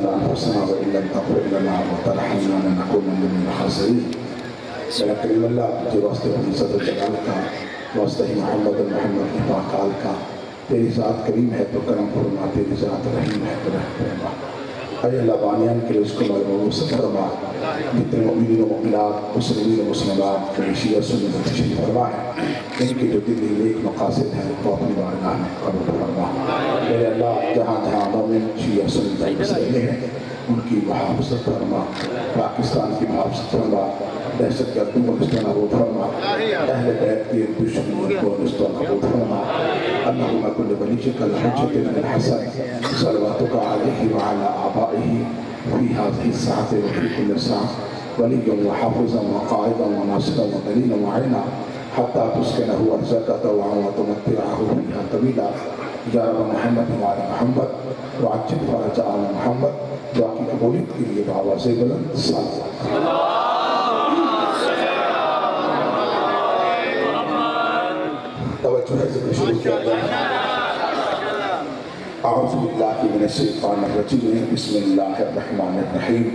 ظلمنا أنفسنا وإن لم تغفر لنا وترحمنا لنكونن من الخاسرين. میرا کریم اللہ تجھے واسطے اپنی صدر جلال کا واسطہ ہی محمد کی پاکال کا تیری ذات کریم ہے تو کرم فرما، تیری ذات رحیم ہے تو رحم فرما. اے اللہ بانیان کے رزق کو مرموز فرما، جتنے مؤمنین و مؤمنات مسلمین و مسلمات کے شیعہ سنت تشریف فرما ہے ان کی جو دلی نیک مقاصد ہیں وہ اپنی بارگاہ میں قبول فرما. اے اللہ جہاں جہاں مومن شیعہ سنت مسلمین ہیں ان کی محافظت فرما، پاکستان کی محافظت فرما، دہشت گردوں کو نسبت نابود فرما، اہل بیت کی دشمنیت کو نسبت نابود فرما. اللہم کل ولیک الحجۃ بن الحسن صلواتک علیہ وعلی آبائہ فی هذه الساعة وفی کل ساعة ولیا وحافظا وقائدا وناصرا ودلیلا وعینا حتی تسکنہ ارضک طوعا وتمتعہ فیہا طویلا. یا رب محمد وعلی محمد وعجل فرج آل محمد دعا کی قبولیت کے لیے بآواز بلند صلی اللہ. توجہ ہے ذکر شروع کیا جائے. اعوذ باللہ من الشیطان الرجیم، بسم اللہ الرحمن الرحیم.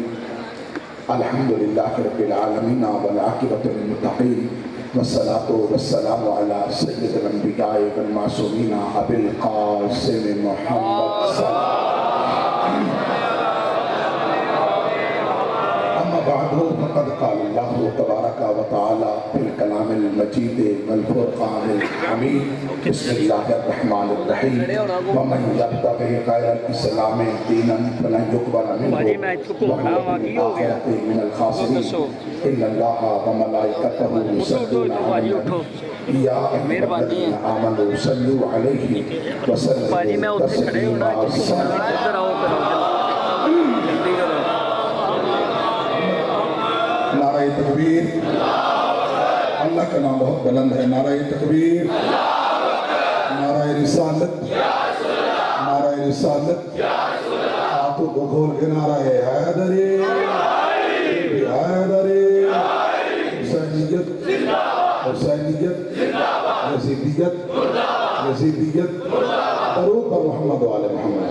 الحمدللہ رب العالمین والعاقبۃ للمتقین والصلاة والسلام علی سید الانبیاء والمعصومین ابی القاسم محمد صلی اللہ. بعد فقد قال اللہ تبارک و تعالی فی الکلام المجید والفرقان الحمید. بسم اللہ الرحمن الرحیم. ومن یبتغی غیر الاسلام دینا فلن یقبل منہ وهو فی الآخرۃ من الخاسرین. ان اللہ وملائکتہ یصلون علی النبی یا ایھا الذین آمنوا صلوا علیہ وسلموا تسلیما. نعرہ تکبیر. اللہ کا نام بہت بلند ہے. نعرہ تکبیر، نعرہ رسالت، نعرہ رسالت. ہاتھوں کو کھول کے نعرہ حیدری حیدری. حسینیت حسینیت یزیدیت یزیدیت. درود پر محمد و آل محمد.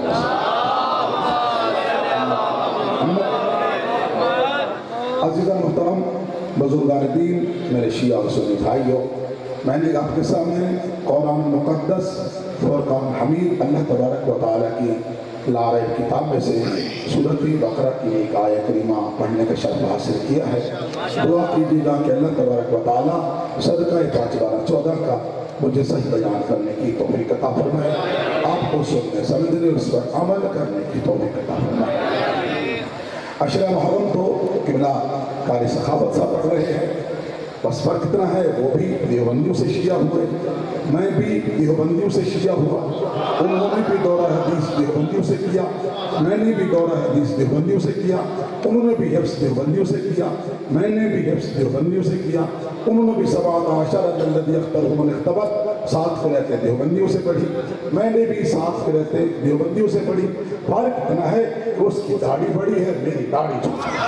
عزیزان محترم بزرگان دین، میرے شیعہ و سنی بھائیوں، میں نے آپ کے سامنے قرآن مقدس فرقان حمید اللہ تبارک و تعالیٰ کی لارب کتاب میں سے سورۃ بقرہ کی ایک آیہ کریمہ پڑھنے کا شرف حاصل کیا ہے. دعا کیجیے گا کہ اللہ تبارک و تعالیٰ صدقہ 5/12/14 کا مجھے صحیح بیان کرنے کی توفیق عطا فرمائے، آپ کو سننے سمجھنے اور اس پر عمل کرنے کی توفیق عطا فرمائے. عشرہ محرم تو قبلہ قاری سخاوت صاحب پڑھ رہے ہیں. بس فرق اتنا ہے وہ بھی دیوبندیوں سے شیعہ ہوئے، میں بھی دیوبندیوں سے شیعہ ہوا. انہوں نے بھی دورہ حدیث دیوبندیوں سے کیا، میں نے بھی دورہ حدیث دیوبندیوں سے کیا. انہوں نے بھی حفظ دیوبندیوں سے کیا، میں نے بھی حفظ دیوبندیوں سے کیا. انہوں نے بھی 17 الذی اخترهم الاختبت 7 قرأتیں دیوبندیوں سے پڑھی، میں نے بھی 7 قرأتیں دیوبندیوں سے پڑھی. فرق اتنا ہے کہ اس کی داڑھی بڑی ہے، میری داڑھی چھوٹی ہے.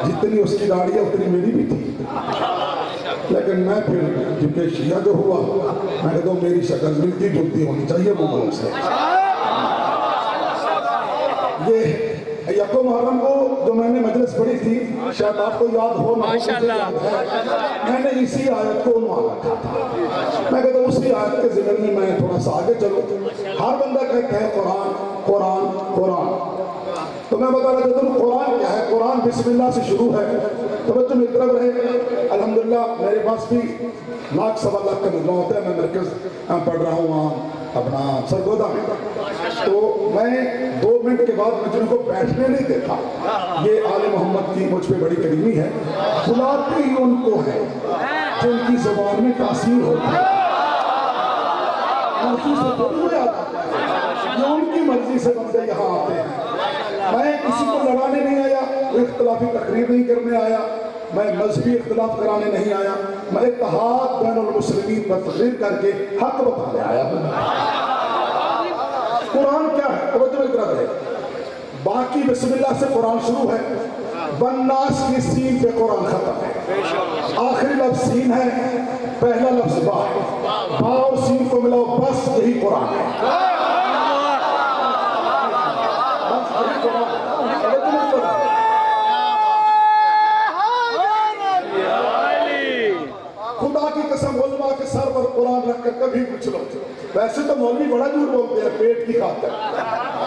جتنی اس کی داڑھی ہے اتنی میری بھی تھی. لیکن میں پھر کیونکہ شیعہ جو ہوا میں کہتا ہوں میری شکل ملتی جلتی ہونی چاہیے وہ سے. یہ یکم محرم کو جو میں نے مجلس پڑھی تھی شاید آپ کو یاد ہو نہ ہو، میں نے اسی آیت کو عنوان رکھا تھا. میں کہتا ہوں اسی آیت کے ذکر میں میں تھوڑا سا آگے چلوں. ہر بندہ کہتا ہے قرآن قرآن قرآن، تو میں بتا رہا تھا قرآن کیا ہے. قرآن بسم اللہ سے شروع ہے. توجہ میں طرف رہے. الحمدللہ میرے پاس بھی 1,00,000 کا مجموعہ ہوتا ہے. میں مرکز پڑھ رہا ہوں وہاں اپنا سرگودا میں، تو میں 2 منٹ کے بعد میں جن کو بیٹھنے نہیں دیتا. یہ آل محمد کی مجھ پہ بڑی کریمی ہے. بلاتے ہی ان کو ہے جن کی زبان میں تاثیر ہوتی ہے. یہ ان کی مرضی سے بندے یہاں آتے ہیں. میں کسی کو لڑانے نہیں آیا، اختلافی تقریر نہیں کرنے آیا، میں مذہبی اختلاف کرانے نہیں آیا، میں اتحاد بین المسلمین پر تقریر کر کے حق بتانے آیا. قرآن کیا ہے؟ توجہ میں اتنا کرے. باقی بسم اللہ سے قرآن شروع ہے، والناس کی سین پہ قرآن ختم ہے، آخری لفظ سین ہے، پہلا لفظ با ہے، با اور سین کو ملاؤ بس یہی قرآن ہے۔ خدا کی قسم علماء کے سر پر قرآن رکھ کر کبھی پوچھ لو، ویسے تو مولوی بڑا جھوٹ بولتے ہیں پیٹ کی خاطر،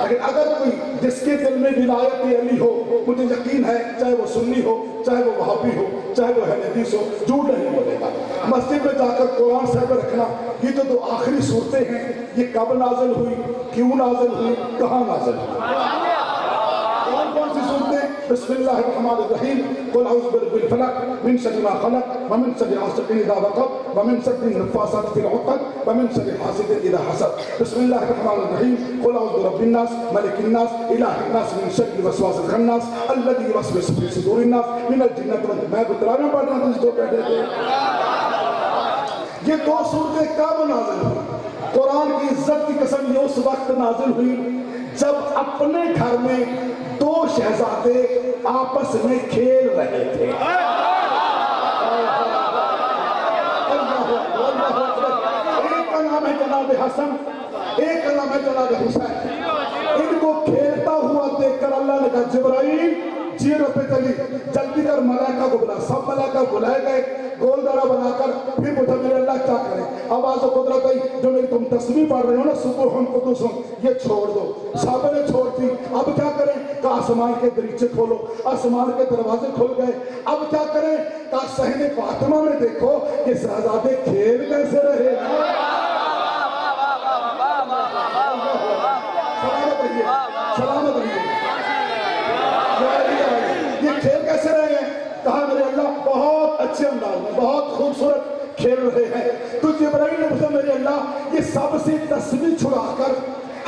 لیکن اگر کوئی جس کے دل میں ولایت علی ہو، مجھے یقین ہے چاہے وہ سنی ہو، چاہے وہ وہابی ہو، چاہے وہ اہل حدیث ہو، جھوٹ نہیں بولے گا۔ مسجد میں جا کر قرآن سر پر رکھنا، یہ تو دو آخری صورتیں ہیں، یہ کب نازل ہوئی، کیوں نازل ہوئی، کہاں نازل ہوئی؟ کون سی صورتیں؟ بسم اللہ الرحمن الرحیم، قل اعوذ برب الفلق من شر ما خلق ومن شر غاسق اذا وقب ومن شر النفاثات في العقد ومن شر حاسد اذا حسد۔ بسم اللہ الرحمن الرحیم، قل اعوذ برب الناس ملک الناس الہ الناس من شر الوسواس الخناس الذي يوسوس في صدور الناس من الجنۃ والناس۔ میں بتلا رہا ہوں پڑھنا تجھ تو بیٹھے تھے۔ یہ دو صورتیں کب نازل ہوئی؟ قرآن کی عزت کی قسم یہ اس وقت نازل ہوئی جب اپنے گھر میں دو شہزادے آپس میں کھیل رہے تھے۔ ایک کا نام ہے جناب حسن، ایک کا نام ہے جناب حسین۔ ان کو کھیلتا ہوا دیکھ کر اللہ نے کہا جبرائیل جی رب تلی جلدی کر ملائکہ کو بلا۔ سب ملائکہ بلائے گئے، گول دارہ بنا کر پھر پوچھا میرے اللہ کیا کریں؟ آواز و قدرت آئی جو میری تم تسبیح پڑھ رہے ہو نا سبحان قدوس یہ چھوڑ دو۔ صحابہ نے چھوڑ دی، اب کیا کریں؟ کہا آسمان کے دریچے کھولو، آسمان کے دروازے کھل گئے۔ اب کیا کریں؟ کہا صحن فاطمہ میں دیکھو کہ شہزادے کھیل کیسے رہے۔ سلامت رہیے، سلامت رہیے، یہ کھیل کیسے رہے ہیں؟ کہا میرے اللہ بہت اچھے انداز میں بہت خوبصورت کھیل رہے ہیں۔ تو جبرائیل نے پوچھا میرے اللہ یہ سب سے تسبیح چھڑا کر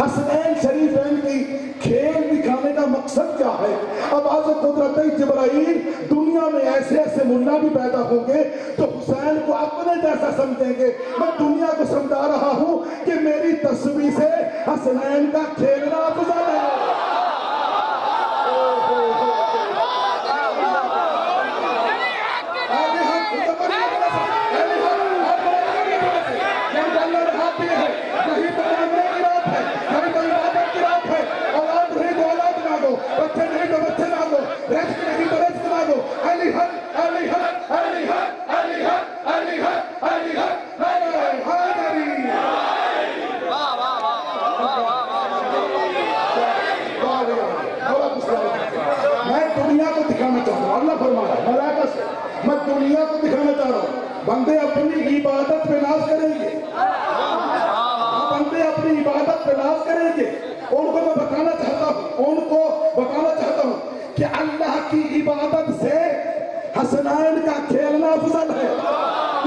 حسنین شریفین کی کھیل دکھانے کا مقصد کیا ہے؟ آواز قدرت جبرائیل دنیا میں ایسے ایسے ملا بھی پیدا ہوں گے جو حسین کو اپنے جیسا سمجھیں گے۔ میں دنیا کو سمجھا رہا ہوں کہ میری تسبیح سے حسنین کا کھیلنا افضل ہے۔ دنیا کو دکھانا چاہ رہا ہوں بندے اپنی عبادت پہ ناز کریں گے، بندے اپنی عبادت پہ ناز کریں گے۔ ان کو میں بتانا چاہتا ہوں کہ اللہ کی عبادت سے حسنین کا کھیلنا افضل ہے۔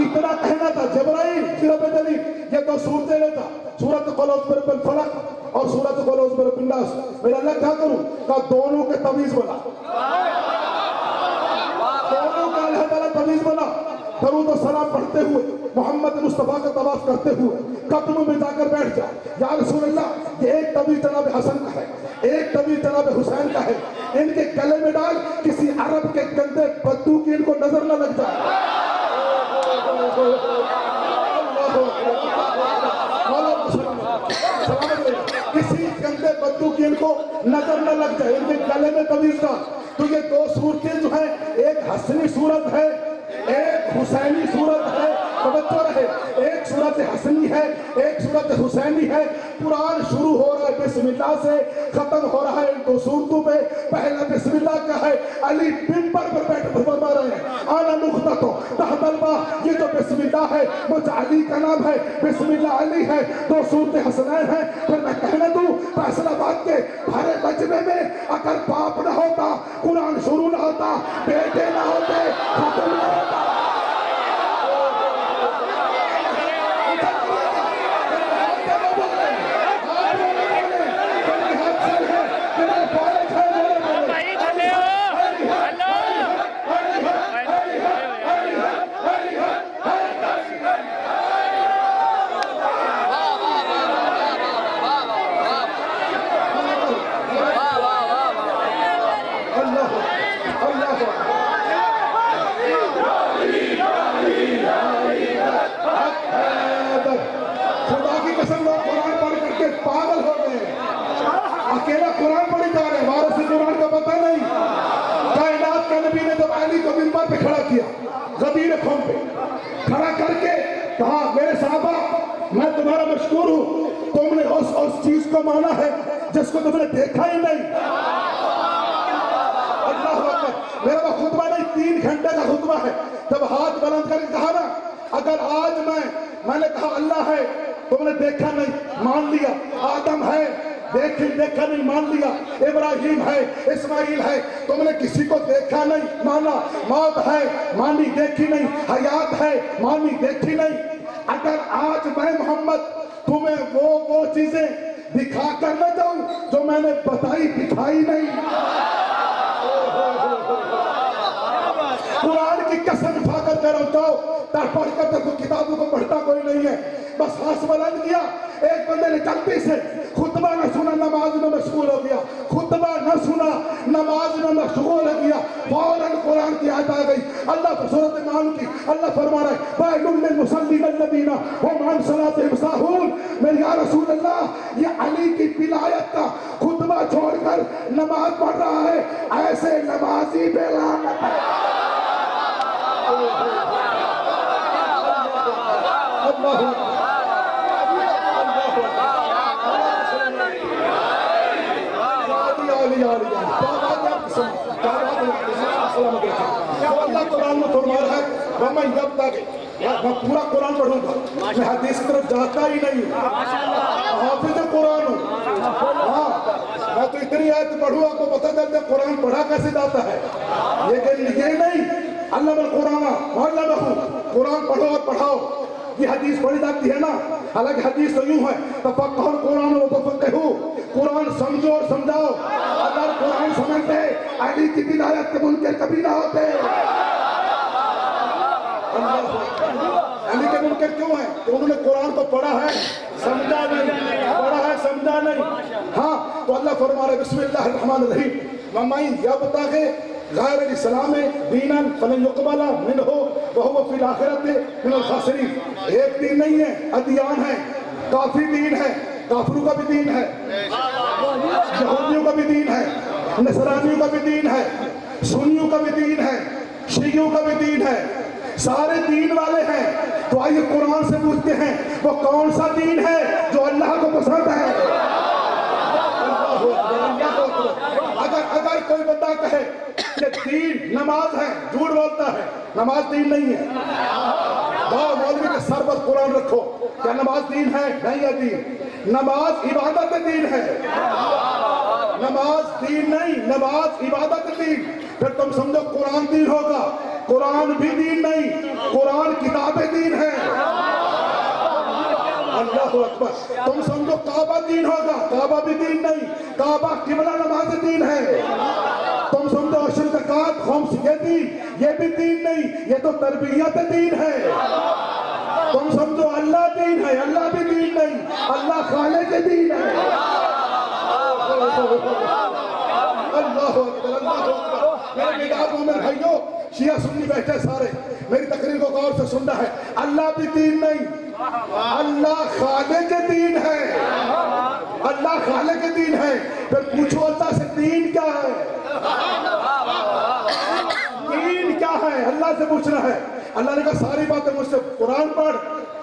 اتنا کہنا تھا جبرائیل رب جلی یہ دو صورتیں لیتا، سورۃ قل اعوذ برب الفلق اور سورۃ قل اعوذ برب الناس۔ میرا اللہ کیا کروں؟ کہا دونوں کے تعویذ بنا، دونوں کا اللہ تعالیٰ تعویذ بنا۔ درود و سلام پڑھتے ہوئے محمد مصطفیٰ کا طواف کرتے ہوئے قدموں میں جا کر بیٹھ جا، یا رسول اللہ یہ ایک تعویذ جناب حسن کا ہے، ایک تعویذ جناب حسین کا ہے، ان کے گلے میں ڈال کسی عرب کے گندے بدو کی ان کو نظر نہ لگ جائے۔ کسی گندے بدو کی ان کو نظر نہ لگ جائے، ان کے گلے میں تعویذ ڈال۔ تو یہ دو صورتیں جو ہیں ایک حسنی صورت ہے ایک حسینی صورت ہے، توجہ رہے، ایک صورت حسنی ہے ایک صورت حسینی ہے۔ قرآن شروع ہو رہا ہے بسم اللہ سے، ختم ہو رہا ہے ان دو صورتوں پہ۔ پہلا بسم اللہ کا ہے، علی منبر پر بیٹھ فرما رہے ہیں آنا نقطہ تحت الباء، یہ جو بسم اللہ ہے مجھ علی کا نام ہے، بسم اللہ علی ہے، دو صورت حسنین ہیں۔ پھر میں کہنا دوں فیصل آباد کے ہر مجمع میں اگر باپ نہ ہوتا، قرآن شروع نہ ہوتا، بیٹے نہ ہوتے، ختم نہ ہوتا۔ اکیلا قرآن پڑھی جا رہے ہیں، وارث قرآن کا پتہ نہیں۔ کائنات کا نبی نے جب علی کو منبر پہ کھڑا کیا، غدیر خم پہ کھڑا کر کے کہا میرے صحابہ میں تمہارا مشکور ہوں، تم نے اس چیز کو مانا ہے جس کو تم نے دیکھا ہی نہیں۔ اللہ اکبر، میرا وہ خطبہ نہیں 3 گھنٹے کا خطبہ ہے۔ جب ہاتھ بلند کر کے کہا نا اگر آج میں نے کہا اللہ ہے، تم نے دیکھا نہیں مان لیا، آدم ہے دیکھا نہیں مان لیا، ابراہیم ہے اسماعیل ہے، تم نے کسی کو دیکھا نہیں مانا، موت ہے مانی دیکھی نہیں، حیات ہے مانی دیکھی نہیں، اگر آج میں محمد تمہیں وہ چیزیں دکھا کر نہ جاؤں جو میں نے بتائی دکھائی نہیں۔ قرآن کی قسم کھا کر کہہ رہا ہوں، پڑھ کر تو کتابوں کو پڑھتا کوئی نہیں ہے، بس ہاتھ بلند کیا، ایک بندے نے غلطی سے خطبہ نہ سنا نماز میں مشغول ہو گیا، خطبہ نہ سنا نماز میں مشغول ہو گیا، فوراً قرآن کی آیت آ گئی، اللہ سورۃ نحل کی اللہ فرما رہا ہے وَيْلٌ لِّلْمُصَلِّينَ الَّذِينَ هُمْ عَنْ صَلَاتِهِمْ سَاهُونَ۔ میرے یا رسول اللہ یہ علی کی ولایت کا خطبہ چھوڑ کر نماز پڑھ رہا ہے، ایسے نمازی بے لعنت ہے۔ اللہ اللہ قرآن میں فرما رہا ہے وَمَنْ يَبْتَغِ، میں پورا قرآن پڑھوں گا، میں حدیث کی طرف جاتا ہی نہیں ہوں، حافظ قرآن ہوں، ہاں میں تو اتنی آیت پڑھوں آپ کو پتہ چلتا ہے قرآن پڑھا کیسے جاتا ہے، یہ نہیں علم القرآن وعلمہ، قرآن پڑھو اور پڑھاؤ، یہ حدیث پڑھی جاتی ہے نا، حالانکہ حدیث تو یوں ہے تفقہ القرآن وتفقہوا، قرآن سمجھو اور سمجھاؤ، اگر قرآن سمجھتے علی کی ولایت کے منکر کبھی نہ ہوتے۔ علی کے منکر کیوں ہیں؟ کہ انہوں نے قرآن کو پڑھا ہے سمجھا نہیں، پڑھا ہے سمجھا نہیں۔ ہاں تو اللہ فرما رہے بسم اللہ الرحمن الرحیم وَمَن يَبْتَغِ غیر الاسلام دینا فلن یقبل منہ وہو فی الآخرۃ من الخاسرین۔ ایک دین نہیں ہے، ادیان ہے، کافی دین ہے، کافروں کا بھی دین ہے، یہودیوں کا بھی دین ہے، نصرانیوں کا بھی دین ہے، سنیوں کا بھی دین ہے، شیعوں کا بھی دین ہے، سارے دین والے ہیں۔ تو آئیے قرآن سے پوچھتے ہیں وہ کون سا دین ہے جو اللہ کو پسند ہے؟ اگر کوئی بندہ کہے کہ دین نماز ہے، جھوٹ بولتا ہے، نماز دین نہیں ہے۔ مولوی کے سر پر قرآن رکھو، کیا نماز دین ہے؟ نہیں ہے دین، نماز عبادت دین ہے، نماز دین نہیں، نماز عبادت دین۔ پھر تم سمجھو قرآن دین ہوگا، قرآن بھی دین نہیں، قرآن کتاب دین ہے۔ اللہ اکبر، تم سمجھو کعبہ دین ہوگا، کعبہ بھی دین نہیں، کعبہ قبلہ نماز دین ہے۔ تم سمجھو عشر زکوٰۃ خمس یہ دین، یہ بھی دین نہیں، یہ تو تربیت دین ہے۔ تم سمجھو اللہ دین ہے، اللہ بھی دین نہیں، اللہ خالق دین ہے۔ اللہ اکبر، اللہ اکبر۔ میرے بیدار مومن بھائیوں، شیعہ سنی بیٹھے سارے، میری تقریر کو غور سے سننا ہے، اللہ بھی دین نہیں، اللہ خالق دین ہے، اللہ خالق دین ہے۔ پھر پوچھو اللہ سے دین کیا ہے؟ دین کیا ہے؟ اللہ سے پوچھنا ہے۔ اللہ نے کہا ساری باتیں مجھ سے قرآن پڑھ،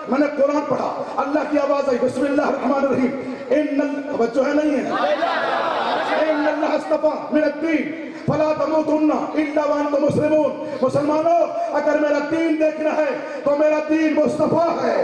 میں نے قرآن پڑھا، اللہ کی آواز آئی بسم اللہ الرحمن الرحیم، توجہ ہے نہیں ہے، ان اللہ اصطفیٰ من الدین فلا تموتن الا وانتم مسلمون۔ مسلمانوں اگر میرا دین دیکھنا ہے تو میرا دین مصطفیٰ ہے،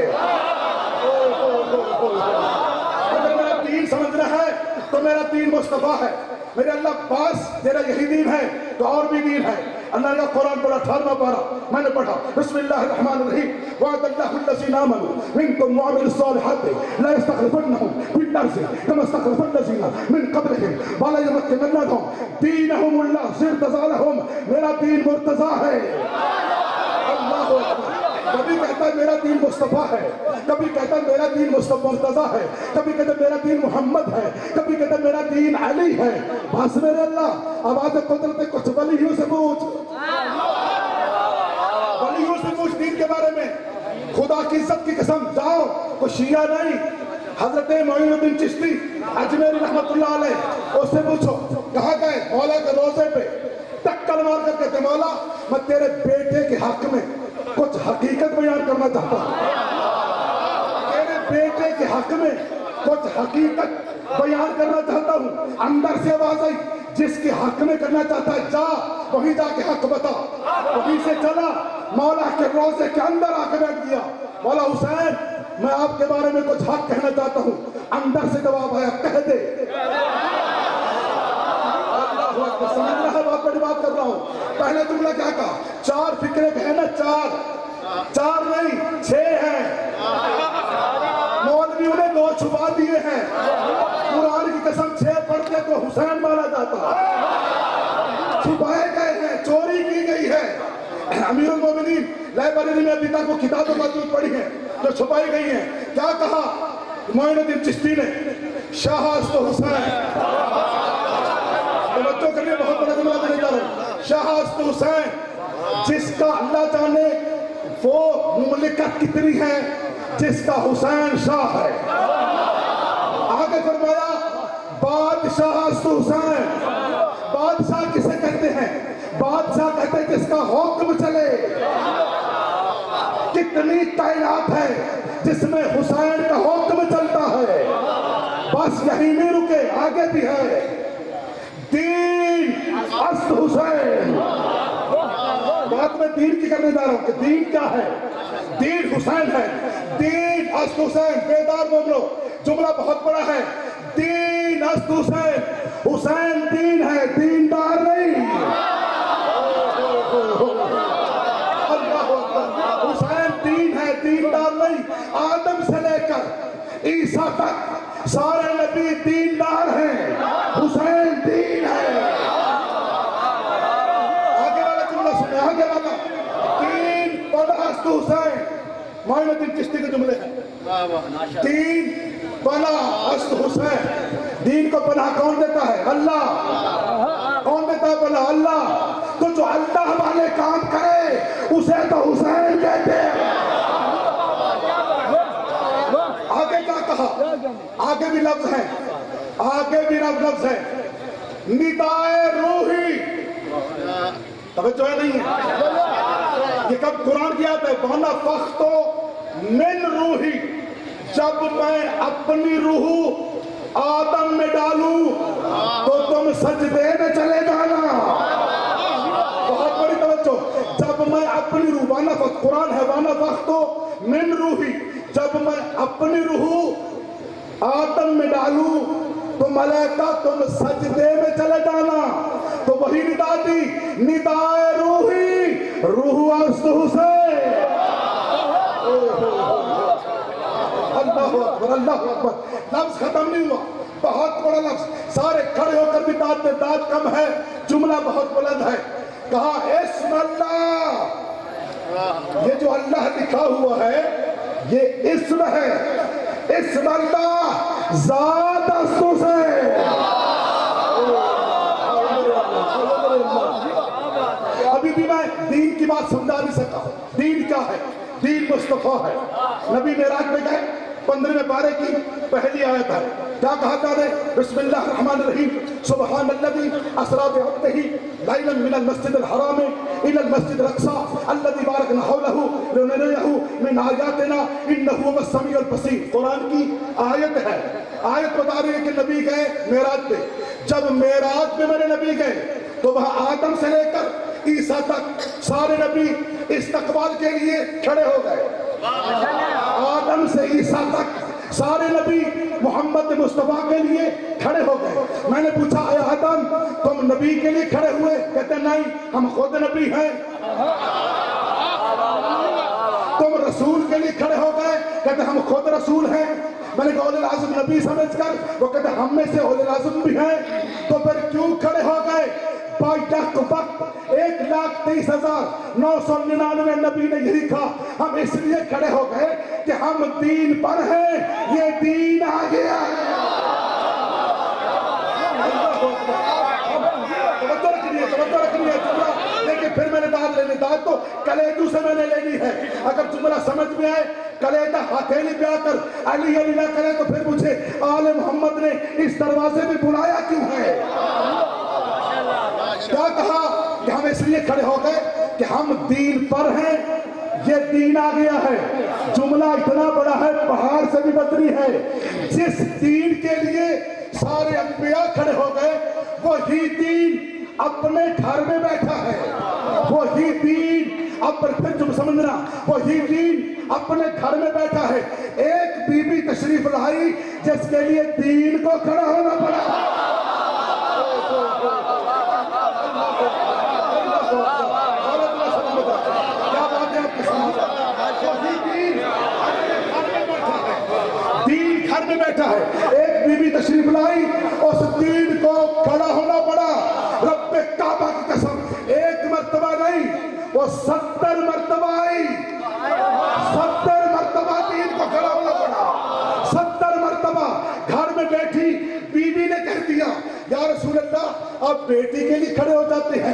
اگر میرا دین سمجھنا ہے تو میرا دین مصطفیٰ ہے۔ میرے اللہ پاس تیرا یہی دین ہے تو اور بھی دین ہے۔ اللہ نے قرآن پڑھا 18واں پارہ، میں نے پڑھا بسم اللہ الرحمن الرحیم وعد اللہ الذین آمنوا منکم وعملوا الصالحات لا یستخلفنہم فی الارض کما استخلف الذین من قبلہم ولا یمکنن لهم دینہم الذی ارتضی لہم۔ میرا دین مرتضی ہے۔ اللہ اکبر۔ کبھی کہتا ہے میرا دین مصطفیٰ ہے، کبھی کہتا ہے میرا دین مرتضیٰ ہے، کبھی کہتا ہے میرا دین محمد ہے، کبھی کہتا ہے میرا دین علی ہے۔ بس میرے اللہ آواز قدرت کچھ ولیوں سے پوچھ، ولیوں سے پوچھ دین کے بارے میں۔ خدا کی عزت کی قسم جاؤ، کوئی شیعہ نہیں، حضرت معین الدین چشتی اجمیری رحمت اللہ علیہ، اس سے پوچھو کہاں گئے مولا کے روزے پہ، ٹکر مار کر کہتے مولا میں تیرے بیٹے کے حق میں کچھ حقیقت بیان کرنا چاہتا ہوں، تیرے بیٹے کے حق میں کچھ حقیقت بیان کرنا چاہتا ہوں۔ اندر سے آواز آئی جس کے حق میں کرنا چاہتا ہے جا وہیں جا کے حق بتا۔ وہیں سے چلا مولا کے روزے کے اندر آ کے بیٹھ گیا، مولا حسین میں آپ کے بارے میں کچھ حق کہنا چاہتا ہوں۔ اندر سے جواب آیا کہہ دے۔ سمجھ رہا ہے بہت بڑی بات کر رہا ہوں۔ پہلے جملہ کیا کہا؟ 4 فکرے کہے نا، 4 نہیں 6 ہیں، مولویوں نے 2 چھپا دیے ہیں، قرآن کی قسم 6 پڑھتے تو حسین مانا جاتا، چھپائے گئے ہیں، چوری کی گئی ہے۔ امیر المومنین لائبریری میں ابھی تک وہ کتابیں موجود پڑھی ہیں جو چھپائی گئی ہیں۔ کیا کہا معین الدین چشتی نے؟ شاہ است حسین، توجہ کریے بہت بڑا جملہ دینے جا رہا ہوں، شاہ است حسین جس کا اللہ جانے وہ مملکت کتنی ہے جس کا حسین شاہ ہے۔ آگے فرمایا بادشاہ است حسین، بادشاہ کسے کہتے ہیں؟ بادشاہ کہتے ہیں جس کا حکم چلے۔ کتنی تعینات ہے جس میں حسین کا حکم چلتا ہے۔ بس یہی نہیں رکے، آگے بھی ہے دین است حسین۔ بات میں دین کی کرنے جا رہا ہوں کہ دین کیا ہے؟ دین حسین ہے، دین است حسین۔ بیدار مومنو جملہ بہت بڑا ہے، دین است حسین، حسین دین ہے، دیندار نہیں۔ حسین دین ہے، دیندار نہیں۔ آدم سے لے کر عیسیٰ تک سارے نبی دیندار ہیں، حسین دین ہے۔ آگے والا جملہ سنے، آگے والا دین بنا است حسین۔ معین الدین چشتی کے جملے ہیں، دین بنا است حسین۔ دین کو پناہ کون دیتا ہے؟ اللہ۔ کون دیتا ہے پناہ؟ اللہ۔ تو جو اللہ والے کام کرے اسے تو حسین کہتے ہیں۔ آگے کیا کہا؟ آگے بھی لفظ ہیں، آگے بھی لفظ ہے ندائے روحی۔ توجہ ہے نہیں ہے؟ یہ کب قرآن کی آیت ہے؟ وَنَفَخْتُ مِن روحی، جب میں اپنی روح آدم میں ڈالوں تو تم سجدے میں چلے جانا۔ بہت بڑی توجہ، جب میں اپنی روح، وَنَفَخْتُ قرآن ہے، وَنَفَخْتُ مِن روحی، جب میں اپنی روح آدم میں ڈالوں تو ملائکہ تم سجدے میں چلے جانا۔ تو وہی ندا دی، ندائے روحی، روح است حسین۔ اللہ اکبر، اللہ اکبر۔ لفظ ختم نہیں ہوا، بہت بڑا لفظ، سارے کھڑے ہو کر بھی داد کم ہے، جملہ بہت بلند ہے۔ کہا اسم اللہ، یہ جو اللہ لکھا ہوا ہے یہ اسم ہے، اسم اللہ ذات است حسین۔ ابھی بھی میں دین کی بات سمجھا نہیں سکا۔ دین کیا ہے؟ دین مصطفیٰ ہے۔ نبی معراج میں گئے، 15ویں پارے کی پہلی آیت ہے، کیا کہا جا رہے؟ بسم اللہ الرحمن الرحیم، سبحان الذی اسریٰ بعبدہ لیلا من المسجد الحرام الى المسجد الاقصى الذی بارکنا حولہ لنریہ من آیاتنا انہ هو السمیع البصیر۔ قرآن کی آیت ہے، آیت بتا رہی ہے کہ نبی گئے معراج پہ۔ جب معراج میں میرے نبی گئے تو وہاں آدم سے لے کر عیسیٰ تک سارے نبی استقبال کے لیے کھڑے ہو گئے۔ آدم سے عیسیٰ تک سارے نبی محمد مصطفیٰ کے لیے کھڑے ہو گئے۔ میں نے پوچھا اے آدم تم نبی کے لیے کھڑے ہوئے؟ کہتے نہیں، ہم خود نبی ہیں۔ تم رسول کے لیے کھڑے ہو گئے؟ کہتے ہم خود رسول ہیں۔ میں نے کہا اولو العزم نبی سمجھ کر، وہ کہتے ہم میں سے اولو العزم بھی ہیں۔ تو پھر کیوں کھڑے ہو گئے؟ یک وقت 1,30,999 نبی نے یہی کہا، ہم اس لیے کھڑے ہو گئے کہ ہم دین پر ہیں، یہ دین آ گیا ہے۔ توجہ رکھنی ہے جملہ، لیکن پھر میں نے داد لینی، داد تو کلیجو سے میں نے لینی ہے۔ اگر جملہ سمجھ میں آئے کلیدہ ہتھیلی پہ آ کر علی علی نہ کرے تو پھر مجھے آل محمد نے اس دروازے میں بلایا کیوں ہے؟ کیا کہا کہ ہم اس لیے کھڑے ہو گئے کہ ہم دین پر ہیں، یہ دین آ گیا ہے، جملہ اتنا بڑا ہے پہاڑ سے بھی بدری ہے، جس دین کے لیے سارے انبیاء کھڑے ہو گئے وہی دین اپنے گھر میں بیٹھا ہے، وہی دین پھر تم سمجھنا وہی دین اپنے گھر میں بیٹھا ہے۔ ایک بی بی تشریف لائی جس کے لیے دین کو کھڑا ہونا پڑا۔ کیا بات ہے آپ کے سامنے؟ وہی دین گھر میں بیٹھا ہے، ایک بی بی تشریف لائی اس دین کو کھڑا ہونا پڑا۔ رب کعبہ کی قسم ایک مرتبہ نہیں وہ 70 مرتبہ آئی، 70 مرتبہ دین کو کھڑا ہونا پڑا، 70 مرتبہ گھر میں بیٹھی بیوی نے کہہ دیا یا رسول اللہ آپ بیٹی کے لیے کھڑے ہو جاتے ہیں،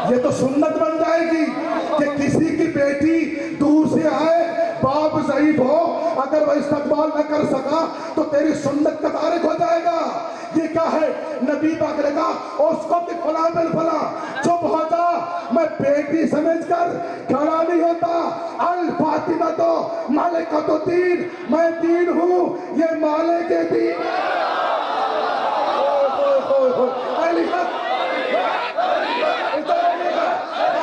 یہ تو سنت بن جائے گی کہ کسی کی بیٹی دور سے آئے، باپ ضعیف ہو، اگر وہ استقبال نہ کر سکا تو تیری سنت کا تارک ہو جائے گا۔ یہ کیا ہے؟ نبی پاک نے کہا اس کو کہ فلاں بن فلاں چپ ہو جا، میں بیٹی سمجھ کر کھڑا نہیں ہوتا۔ الفاطمہ تو مالکۃ الدین، میں دین ہوں، یہ مالک دین ہے۔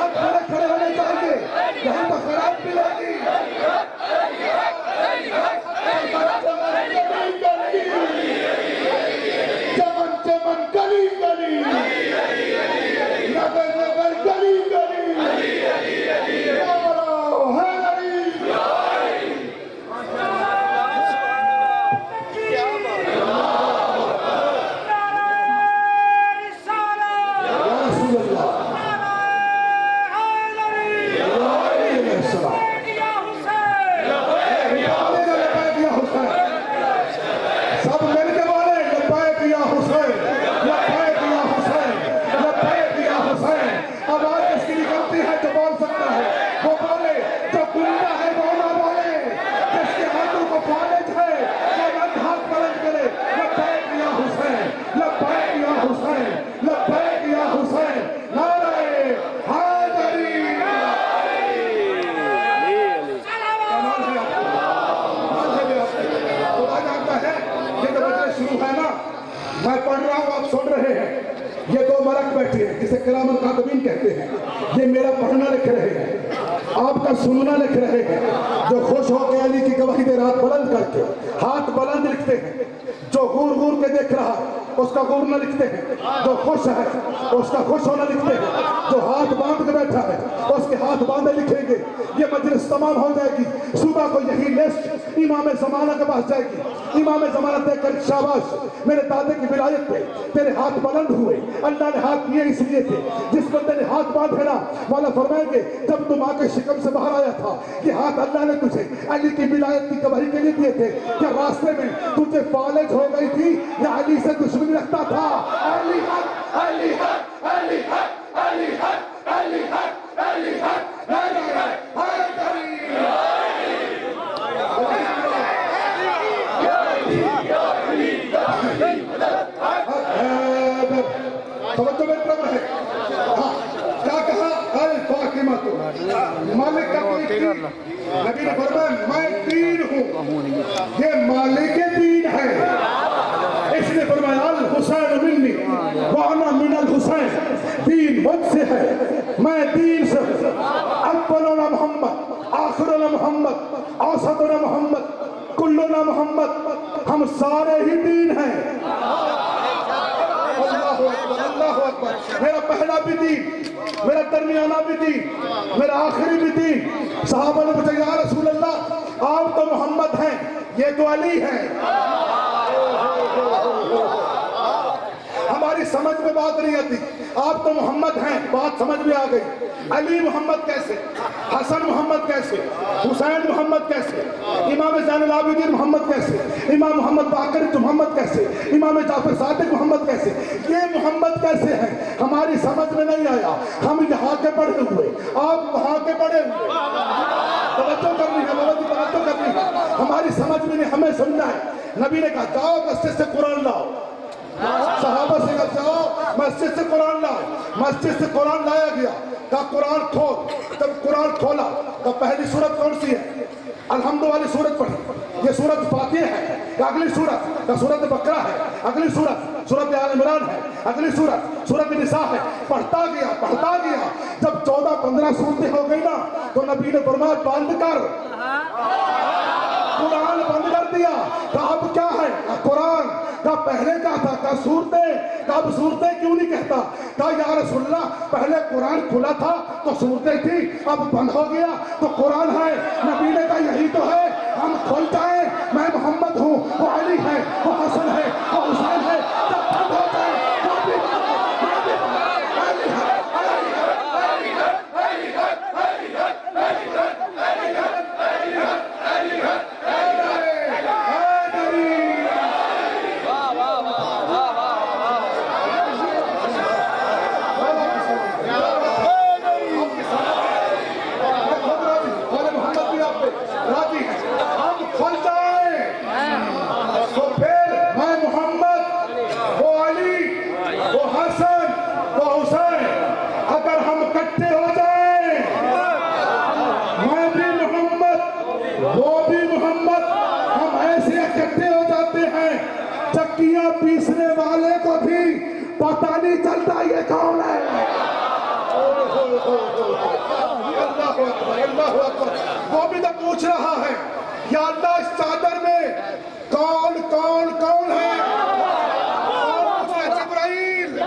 آپ کھڑے ہونے چاہیے، یہاں تو خراب بھی لگی۔ چمن چمن گلی گلی، نگر نگر گلی گلی، میں پڑھ رہا ہوں آپ سن رہے ہیں، یہ دو ملک بیٹھے ہیں جسے کرام الکاتبین کہتے ہیں، یہ میرا پڑھنا لکھ رہے ہیں، آپ کا سننا لکھ رہے ہیں۔ جو خوش ہو کے علی کی گواہی دے رات بلند کر کے ہاتھ بلند لکھتے ہیں، جو غور غور کے دیکھ رہا اس کا غور نہ لکھتے ہیں، جو خوش ہے اس کا خوش ہونا لکھتے ہیں، جو ہاتھ باندھ کے بیٹھا ہے اس کے ہاتھ باندھے لکھیں گے۔ یہ مجلس تمام ہو جائے گی، صبح کو یہی لسٹ امام زمانہ کے پاس جائے گی، امام زمانہ دیکھ کر شاباش میرے دادے کی ولایت پہ تیرے ہاتھ بلند ہوئے، اللہ نے ہاتھ کیے اس لیے تھے، جس بندے نے ہاتھ باندھے نا مولا فرمائیں گے جب تم آ کے شکم سے باہر آیا تھا یہ ہاتھ اللہ نے تجھے علی کی ولایت کی گواہی کے لیے دیے تھے، کیا راستے میں تجھے فالج ہو گئی تھی یا علی سے دشمنی رکھتا تھا؟ علی حق، علی حق، علی حق، علی حق، علی حق، علی حق، علی حق، توجہ میں طرف ہے۔ کیا کہا؟ الفاطمہ تو مالک کا دین، نبی نے فرمایا میں دین ہوں، یہ مالک دین ہے۔ اس نے فرمایا الحسین منی وانا من الحسین، دین مجھ سے ہے میں دین سے ہوں، اولنا محمد آخرنا محمد اوسطنا محمد کلنا محمد، ہم سارے ہی دین ہیں۔ اللہ اکبر، میرا پہلا بھی دین، میرا درمیانہ بھی دین، میرا آخری بھی دین۔ صحابہ نے پوچھا یا رسول اللہ آپ تو محمد ہیں یہ تو علی ہیں، ہماری سمجھ میں بات نہیں آتی، آپ تو محمد ہیں بات سمجھ میں آ گئی، علی محمد کیسے، حسن محمد کیسے، حسین محمد کیسے، امام زین العابدین محمد کیسے، امام محمد باقر محمد کیسے، امام جعفر صادق محمد کیسے، یہ محمد کیسے ہیں ہماری سمجھ میں نہیں آیا، ہم یہاں کے پڑھے ہوئے آپ وہاں کے پڑھے ہوئے۔ توجہ کرنی ہے، توجہ کرنی ہے۔ ہماری سمجھ میں نہیں، ہمیں سمجھنا ہے۔ نبی نے کہا جاؤ مسجد سے قرآن لاؤ، صحابہ سے کہا جاؤ مسجد سے قرآن لاؤ، مسجد سے قرآن لایا گیا، کہا قرآن کھول، جب قرآن کھولا کہا پہلی سورت کون سی ہے؟ الحمد والی سورت پڑھی، یہ سورت فاتحہ ہے، کہ اگلی سورت کا سورت بقرہ ہے، اگلی سورت سورت آل عمران ہے، اگلی سورت سورت نساء ہے، پڑھتا گیا، جب 14-15 سورتیں ہو گئی نا تو نبی نے فرمایا بند کر، قرآن بند کر دیا۔ کہا اب کیا ہے؟ قرآن۔ کہا پہلے کیا تھا؟ کہا صورتیں۔ کہا اب صورتیں کیوں نہیں کہتا؟ کہا یا رسول اللہ پہلے قرآن کھلا تھا تو صورتیں تھی، اب بند ہو گیا تو قرآن ہے۔ نبی نے کہا یہی تو ہے، ہم کھل جائیں، میں محمد ہوں، وہ علی ہے، وہ حسن ہے، وہ حسین ہے، جب بند ہو جائے پیسنے والے کو بھی پتہ نہیں چلتا یہ کون ہے۔ اللہ اکبر۔ وہ بھی تو پوچھ رہا ہے یا اللہ اس چادر میں کون ہے؟ جبرائیل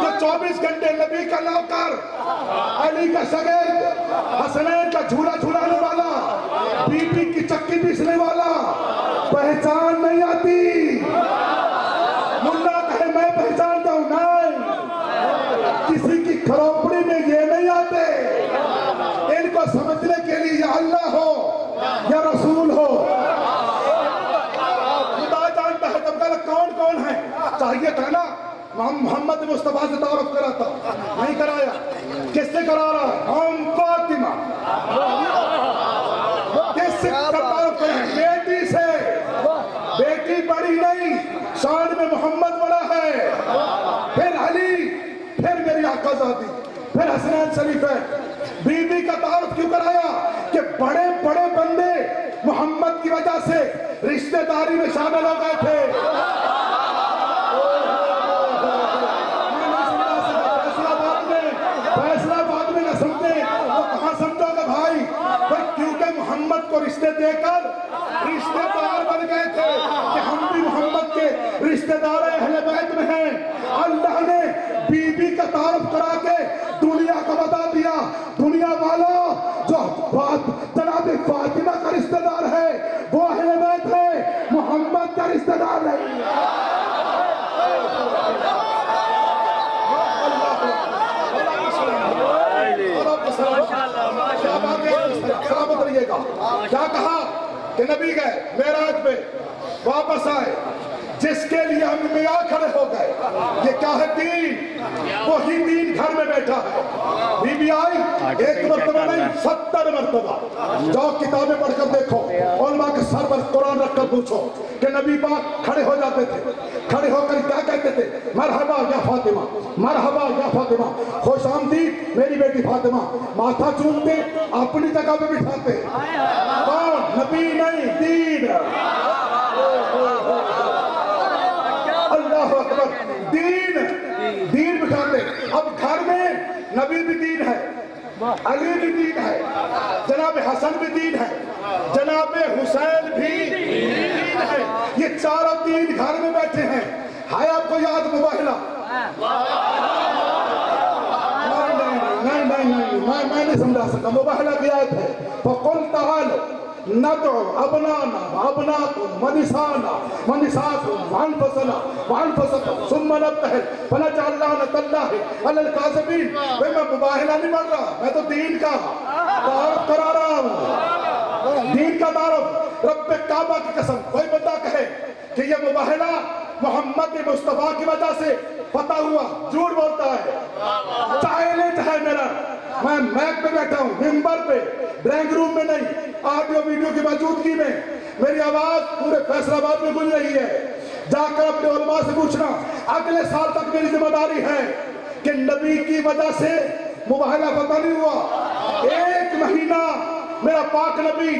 جو 24 گھنٹے نبی کا نوکر، علی کا شاگرد، حسنین کا جھولا جھولانے والا، بی بی کی چکی پیسنے والا، پہچان نہیں آتی۔ ملا کہے میں پہچانتا ہوں، نہیں، کسی کی کھروپڑی میں یہ نہیں آتے۔ ان کو سمجھنے کے لیے یا اللہ ہو یا رسول ہو، خدا جانتا ہے۔ جب کہا کون ہے؟ چاہیے تھا نا محمد مصطفیٰ سے تعارف کراتا، نہیں کرایا۔ کس سے کرا رہا؟ ہم فاطمہ۔ کس سے تعارف کرائیں؟ بیٹی سے۔ بیٹی بڑی نہیں، شان میں محمد بڑا ہے، پھر علی، پھر میری آقا زادی، پھر حسنین شریف ہے۔ بی بی کا تعارف کیوں کرایا؟ کہ بڑے بڑے بندے محمد کی وجہ سے رشتہ داری میں شامل ہو گئے تھے۔ فیصلہ بعد میں نہ سمجھے تو کہاں سمجھو گے بھائی؟ کیونکہ محمد کو رشتے دے کر رشتہ دار بن گئے تھے کہ ہم بھی محمد کے رشتہ دار اہل بیت میں ہیں۔ اللہ نے بی بی کا تعارف کرا کے دنیا کو بتا دیا، دنیا والا جو جناب فاطمہ کا رشتہ دار ہے وہ اہل بیت ہے، محمد کا رشتہ دار نہیں۔ سلامت رہیے گا۔ کیا کہا کہ نبی گئے معراج پہ، واپس آئے، جس کے لیے ہم انبیاء کھڑے ہو گئے، یہ کیا ہے؟ دین۔ وہی دین گھر میں بیٹھا ہے۔ بی بی آئی ایک مرتبہ نہیں 70 مرتبہ۔ جاؤ کتابیں پڑھ کر دیکھو، علماء کے سر پر قرآن رکھ کر پوچھو کہ نبی پاک کھڑے ہو جاتے تھے، کھڑے ہو کر کیا کہتے تھے؟ مرحبا یا فاطمہ، مرحبا یا فاطمہ، خوش آمدید میری بیٹی فاطمہ۔ ماتھا چومتے، اپنی جگہ پہ بٹھاتے۔ کون؟ نبی نہیں، دین۔ اللہ اکبر، دین بٹھاتے۔ اب گھر میں نبی بھی دین ہے، علی بھی دین ہے، جناب حسن بھی دین ہے، جناب حسین بھی دین ہے۔ یہ چاروں دین گھر میں بیٹھے ہیں۔ ہے آپ کو یاد مباہلہ؟ نہیں، میں نہیں سمجھا سکتا۔ مباہلہ کی آیت ہے فَقُلْ تَعَالُوا نَدْعُ أَبْنَانَا وَأَبْنَاءَكُمْ وَنِسَاءَنَا وَنِسَاءَكُمْ وَأَنفُسَكُمْ ثُمَّ نَبْتَهِلْ فَنَجْعَلْ لَعْنَةَ اللَّهِ عَلَى الْكَاذِبِينَ۔ میں مباہلہ نہیں پڑھ رہا، میں تو دین کا تعارف کرا رہا ہوں، دین کا تعارف۔ رب کعبہ کی قسم، کوئی بندہ کہے کہ یہ مباہلہ محمد مصطفیٰ کی وجہ سے فتح ہوا، جھوٹ بولتا ہے۔ چیلنج ہے میرا، میں میک پہ بیٹھا ہوں، ممبر پہ، ڈرائنگ روم میں نہیں، آڈیو ویڈیو کی موجودگی میں میری آواز پورے فیصل آباد میں گونج رہی ہے، جا کر اپنے علماء سے پوچھنا، اگلے سال تک میری ذمہ داری ہے کہ نبی کی وجہ سے مباہلہ فتح نہیں ہوا۔ ایک مہینہ میرا پاک نبی